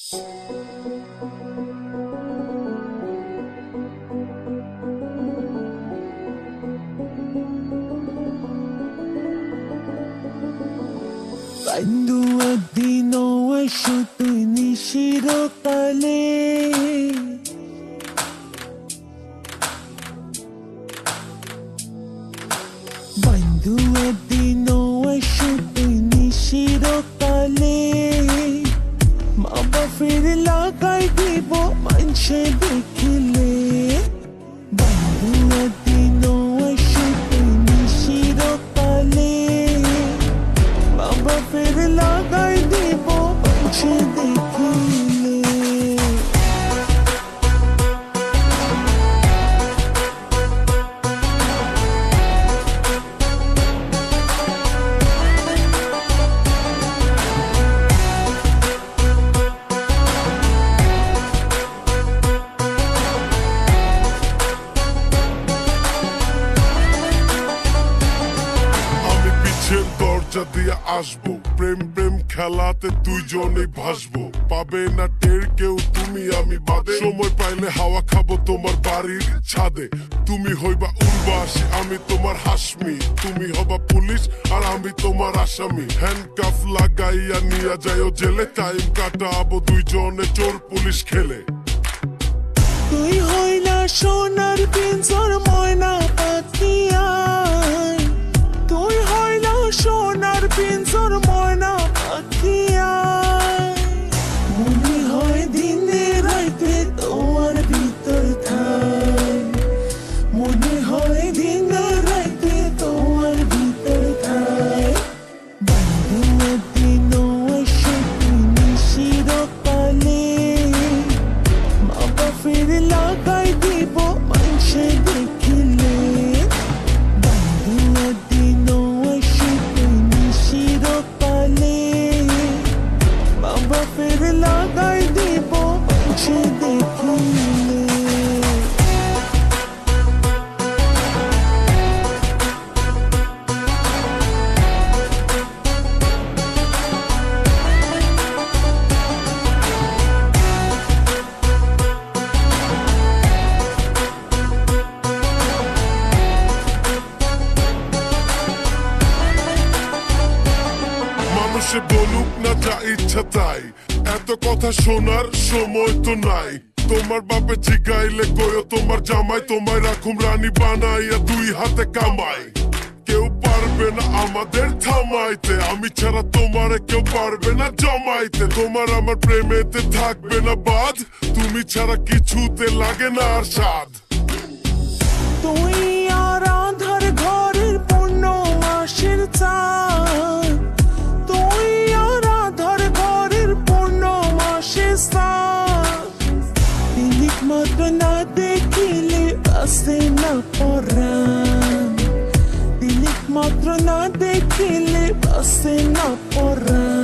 বন্ধু একদিনও এসো তুই নিশিরকালে, বন্ধু একদিনও এসো তুই নিশিরকালে, মা বাপের লাগাই দিব মানুষে দেখিলে। বন্ধু একদিনও এসো তুই নিশিরকালে, মা বাপের লাগাই দিব মানুষে দেখিলে। দরজা দিয়ে আসবো, প্রেম প্রেম খেলাতে দুইজনে ভাসবো, পাবে না টের কেউ তুমি আমি বাদে। সময় পাইলে হাওয়া খাবো তোমার বাড়ির ছাদে, তুমি হইবা উর্বাসী আমি তোমার হাসমি, তুমি হবা পুলিশ আর আমি তোমার আসামি। হ্যান্ডকাফ লাগাইয়া নিয়া যাইও জেলে, টাইম কাটাবো দুইজনে চোর পুলিশ খেলে। তুই হইলা সোনার পিঞ্জর ময়না পাখিয়া, তুই হইলা সোনার পিঞ্জর ময়না পাখিয়া, মনে হয় দিনে রাইতে তোমার ভিতর থাই, মনে হয় দিনে রাইতে তোমার ভিতর থাই। বন্ধু একদিনও এসো তুই নিশিরকালে, মা বাপের লাগাই দিব মানুষে দেখিলে। বন্ধু একদিনও এসো তুই নিশিরকালে, মা বাপের লাগাই দিব মানুষে দেখিলে। মানুষে বলুক না যা ইচ্ছা তাই, এত কথা শোনার সময় তো নাই। তোমার বাপে জিগাইলে কয়ো তোমার জামাই, তোমায় রাখুম রানী বানাইয়া দুই হাতে কামাই। কেউ পারবে না আমাদের থামাইতে, আমি ছাড়া তোমারে কেউ পারবে না জমাইতে। তোমার আমার প্রেমেতে থাকবে না বাদ, তুমি ছাড়া কিছুতে লাগে না আর স্বাদ। তুই আর আধার ঘরের পূর্ণ মাসের চাঁদ, তুই আর আধার ঘরের পূর্ণ মাসের চাঁদ। তিলিক মাত্র না দেখিলে বাসে না পরাণ, তিলিক মাত্র না দেখিলে বাসে না পরাণ।